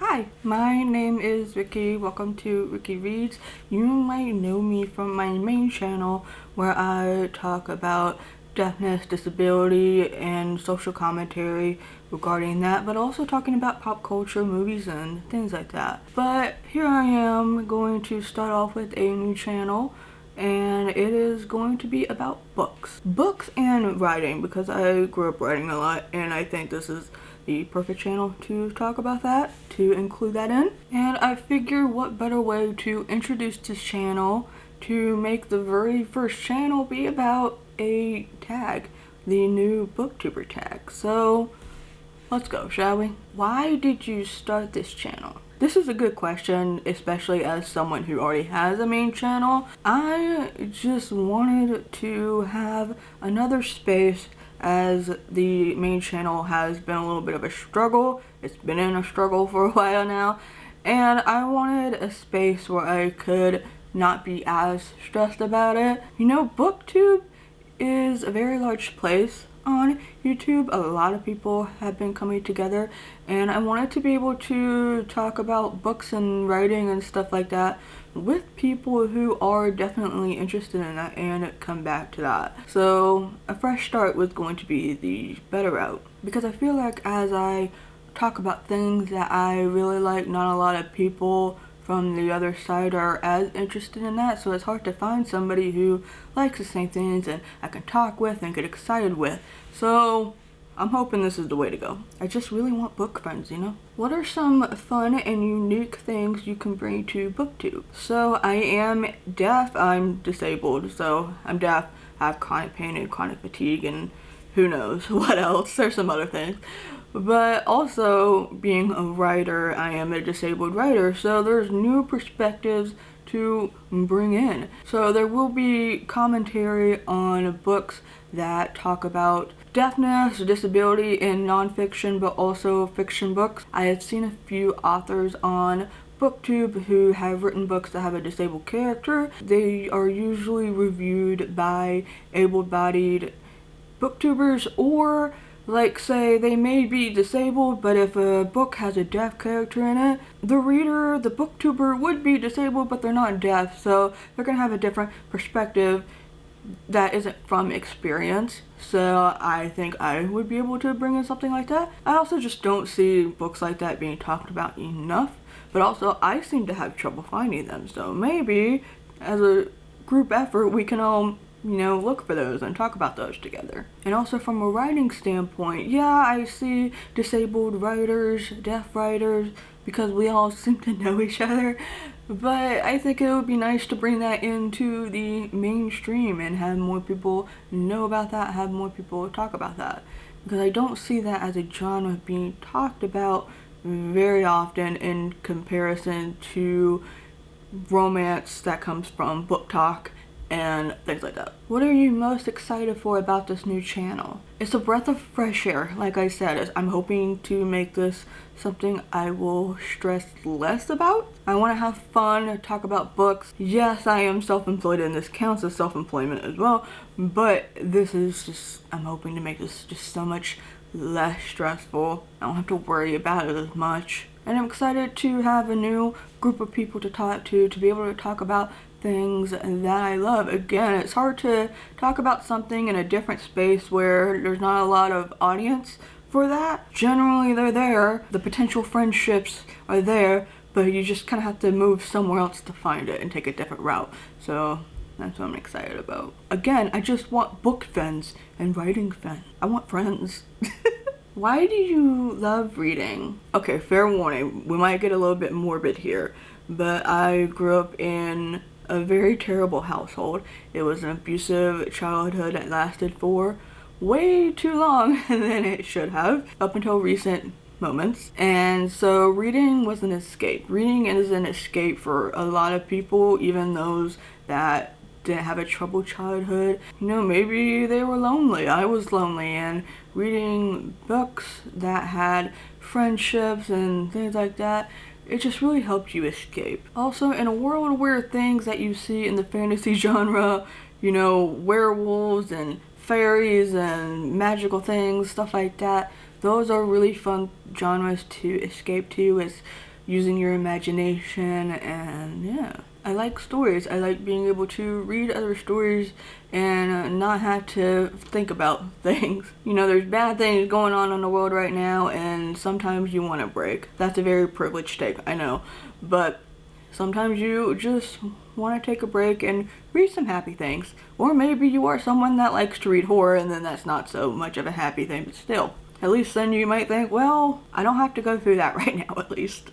Hi, my name is Ricky. Welcome to Ricky Reads. You might know me from my main channel where I talk about deafness, disability, and social commentary regarding that, but also talking about pop culture, movies, and things like that. But here I am going to start off with a new channel, and it is going to be about books and writing, because I grew up writing a lot, and I think this is the perfect channel to talk about that, to include that in. And I figure what better way to introduce this channel to make the very first channel be about a tag, the new booktuber tag. So let's go, shall we? Why did you start this channel? This is a good question, especially as someone who already has a main channel. I just wanted to have another space, as the main channel has been a little bit of a struggle. It's been in a struggle for a while now, and I wanted a space where I could not be as stressed about it. You know, BookTube is a very large place on YouTube. A lot of people have been coming together, and I wanted to be able to talk about books and writing and stuff like that with people who are definitely interested in that and come back to that. So a fresh start was going to be the better route, because I feel like as I talk about things that I really like, not a lot of people from the other side are as interested in that, so it's hard to find somebody who likes the same things and I can talk with and get excited with. So I'm hoping this is the way to go. I just really want book friends, you know? What are some fun and unique things you can bring to BookTube? So I am deaf, I'm disabled, so I'm deaf, I have chronic pain and chronic fatigue, and who knows what else, there's some other things. But also, being a writer, I am a disabled writer, so there's new perspectives to bring in. So there will be commentary on books that talk about deafness, disability in nonfiction, but also fiction books. I have seen a few authors on BookTube who have written books that have a disabled character. They are usually reviewed by able-bodied booktubers, or like, say they may be disabled, but if a book has a deaf character in it, the reader, the booktuber, would be disabled, but they're not deaf, so they're gonna have a different perspective that isn't from experience. So I think I would be able to bring in something like that. I also just don't see books like that being talked about enough, but also I seem to have trouble finding them, so maybe as a group effort we can all, you know, look for those and talk about those together. And also from a writing standpoint, yeah, I see disabled writers, deaf writers, because we all seem to know each other, but I think it would be nice to bring that into the mainstream and have more people know about that, have more people talk about that, because I don't see that as a genre being talked about very often in comparison to romance that comes from book talk and things like that. What are you most excited for about this new channel? It's a breath of fresh air. Like I said, I'm hoping to make this something I will stress less about. I want to have fun, talk about books. Yes, I am self-employed and this counts as self-employment as well, but this is just, I'm hoping to make this just so much less stressful. I don't have to worry about it as much. And I'm excited to have a new group of people to talk to be able to talk about things that I love. Again, it's hard to talk about something in a different space where there's not a lot of audience for that. Generally, they're there, the potential friendships are there, but you just kind of have to move somewhere else to find it and take a different route. So that's what I'm excited about. Again, I just want book friends and writing friends. I want friends. Why do you love reading? Okay, fair warning, we might get a little bit morbid here, but I grew up in a very terrible household. It was an abusive childhood that lasted for way too long than it should have, up until recent moments. And so reading was an escape. Reading is an escape for a lot of people, even those that didn't have a troubled childhood. You know, maybe they were lonely. I was lonely, and reading books that had friendships and things like that, it just really helped you escape. Also, in a world where things that you see in the fantasy genre, you know, werewolves and fairies and magical things, stuff like that, those are really fun genres to escape to. It's using your imagination, and yeah. I like stories. I like being able to read other stories and not have to think about things. You know, there's bad things going on in the world right now, and sometimes you want a break. That's a very privileged take, I know, but sometimes you just want to take a break and read some happy things. Or maybe you are someone that likes to read horror, and then that's not so much of a happy thing, but still. At least then you might think, well, I don't have to go through that right now, at least.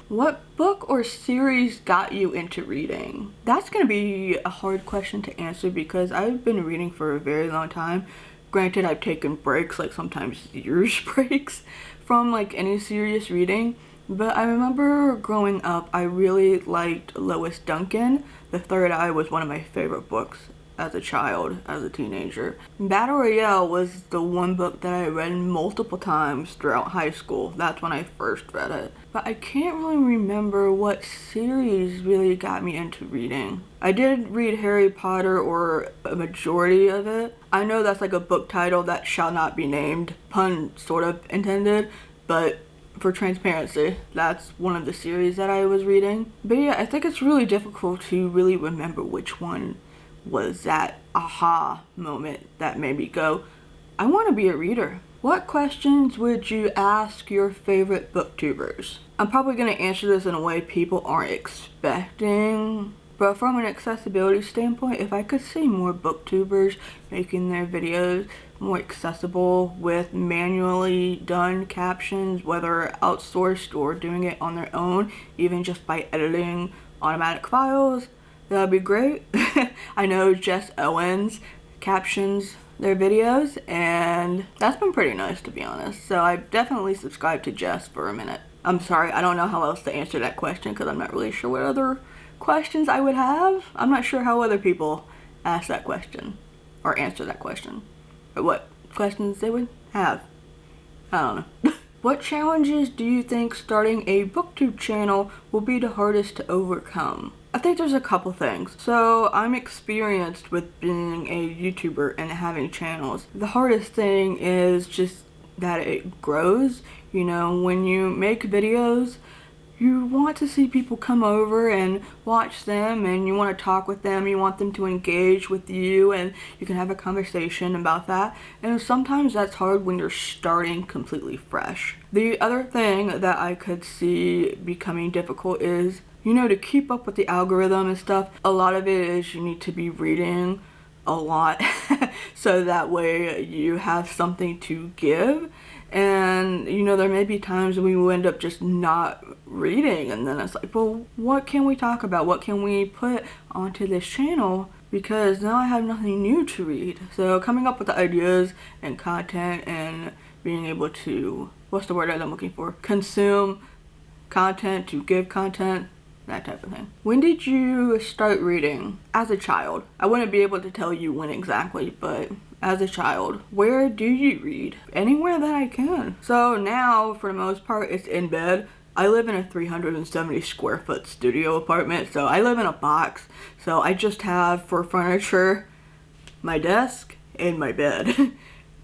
What book or series got you into reading? That's going to be a hard question to answer because I've been reading for a very long time. Granted, I've taken breaks, like sometimes years breaks from like any serious reading. But I remember growing up, I really liked Lois Duncan. The Third Eye was one of my favorite books as a child, as a teenager. Battle Royale was the one book that I read multiple times throughout high school. That's when I first read it. But I can't really remember what series really got me into reading. I did read Harry Potter, or a majority of it. I know that's like a book title that shall not be named, pun sort of intended, but for transparency, that's one of the series that I was reading. But yeah, I think it's really difficult to really remember which one was that aha moment that made me go, I want to be a reader. What questions would you ask your favorite booktubers? I'm probably going to answer this in a way people aren't expecting, but from an accessibility standpoint, if I could see more booktubers making their videos more accessible with manually done captions, whether outsourced or doing it on their own, even just by editing automatic files, that would be great. I know Jess Owens captions their videos, and that's been pretty nice, to be honest. So I definitely subscribed to Jess for a minute. I'm sorry, I don't know how else to answer that question because I'm not really sure what other questions I would have. I'm not sure how other people ask that question or answer that question, or what questions they would have. I don't know. What challenges do you think starting a booktube channel will be the hardest to overcome? I think there's a couple things. So I'm experienced with being a YouTuber and having channels. The hardest thing is just that it grows. You know, when you make videos, you want to see people come over and watch them, and you want to talk with them, you want them to engage with you, and you can have a conversation about that. And sometimes that's hard when you're starting completely fresh. The other thing that I could see becoming difficult is, you know, to keep up with the algorithm and stuff, a lot of it is you need to be reading a lot so that way you have something to give. And you know, there may be times when we end up just not reading, and then it's like, well, what can we talk about? What can we put onto this channel? Because now I have nothing new to read. So coming up with the ideas and content and being able to, what's the word that I'm looking for? Consume content, to give content, that type of thing. When did you start reading? As a child. I wouldn't be able to tell you when exactly, but as a child. Where do you read? Anywhere that I can. So now, for the most part, it's in bed. I live in a 370 square foot studio apartment, so I live in a box. So I just have, for furniture, my desk and my bed.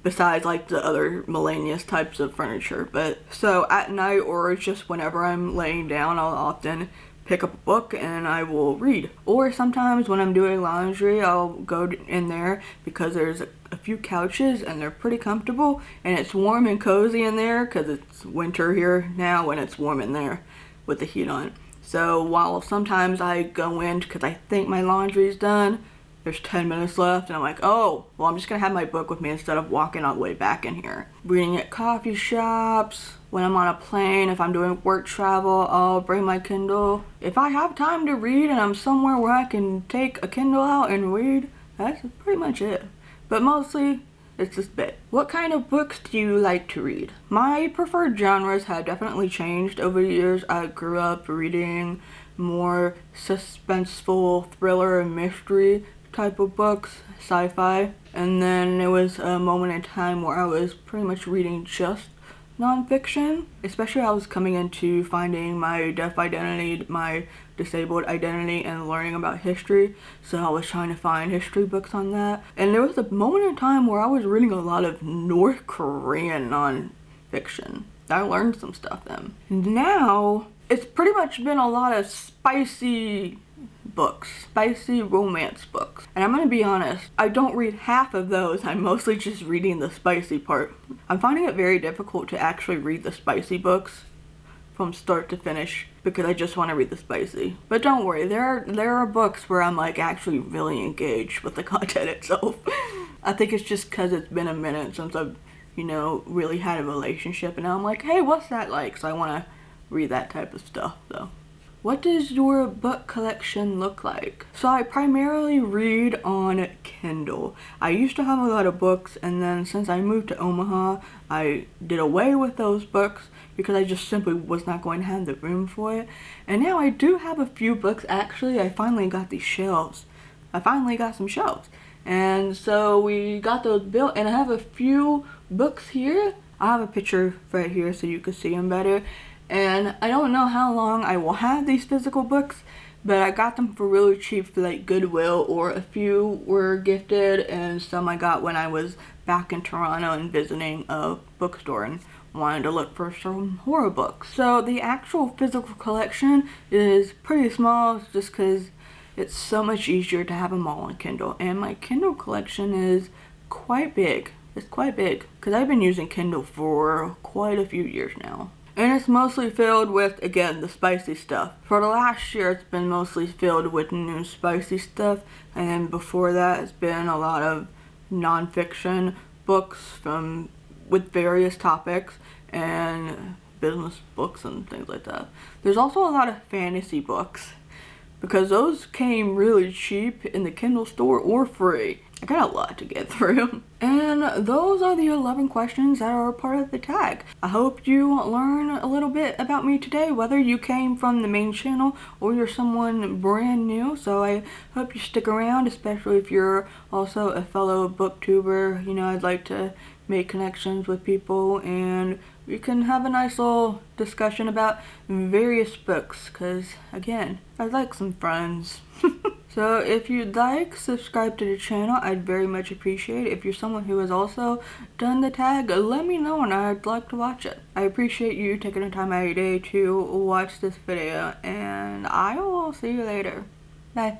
Besides like the other miscellaneous types of furniture. But so at night, or just whenever I'm laying down, I'll often pick up a book and I will read. Or sometimes when I'm doing laundry, I'll go in there because there's a few couches and they're pretty comfortable, and it's warm and cozy in there because it's winter here now and it's warm in there with the heat on. So while sometimes I go in because I think my laundry's done, there's 10 minutes left and I'm like, oh, well, I'm just gonna have my book with me instead of walking all the way back in here. Reading at coffee shops, when I'm on a plane, if I'm doing work travel, I'll bring my Kindle. If I have time to read and I'm somewhere where I can take a Kindle out and read, that's pretty much it. But mostly, it's this bit. What kind of books do you like to read? My preferred genres have definitely changed over the years. I grew up reading more suspenseful thriller and mystery type of books, sci-fi, and then there was a moment in time where I was pretty much reading just nonfiction. Especially I was coming into finding my deaf identity, my disabled identity, and learning about history, so I was trying to find history books on that. And there was a moment in time where I was reading a lot of North Korean nonfiction. I learned some stuff then. Now it's pretty much been a lot of spicy books, spicy romance books. And I'm gonna be honest, I don't read half of those. I'm mostly just reading the spicy part. I'm finding it very difficult to actually read the spicy books from start to finish because I just want to read the spicy. But don't worry, there are books where I'm like actually really engaged with the content itself. I think it's just because it's been a minute since I've, you know, really had a relationship, and now I'm like, hey, what's that like? So I want to read that type of stuff though. What does your book collection look like? So I primarily read on Kindle. I used to have a lot of books, and then since I moved to Omaha, I did away with those books because I just simply was not going to have the room for it. And now I do have a few books. Actually, I finally got these shelves. I finally got some shelves. And so we got those built, and I have a few books here. I have a picture right here so you can see them better. And I don't know how long I will have these physical books, but I got them for really cheap for like Goodwill, or a few were gifted and some I got when I was back in Toronto and visiting a bookstore and wanted to look for some horror books. So the actual physical collection is pretty small just because it's so much easier to have them all on Kindle. And my Kindle collection is quite big. It's quite big because I've been using Kindle for quite a few years now. And it's mostly filled with, again, the spicy stuff. For the last year, it's been mostly filled with new spicy stuff. And then before that, it's been a lot of nonfiction books with various topics and business books and things like that. There's also a lot of fantasy books because those came really cheap in the Kindle store or free. I got a lot to get through. And those are the 11 questions that are part of the tag. I hope you learn a little bit about me today, whether you came from the main channel or you're someone brand new. So I hope you stick around, especially if you're also a fellow booktuber. You know, I'd like to make connections with people and we can have a nice little discussion about various books because, again, I'd like some friends. So if you'd like, subscribe to the channel. I'd very much appreciate it. If you're someone who has also done the tag, let me know and I'd like to watch it. I appreciate you taking the time out of your day to watch this video, and I will see you later. Bye.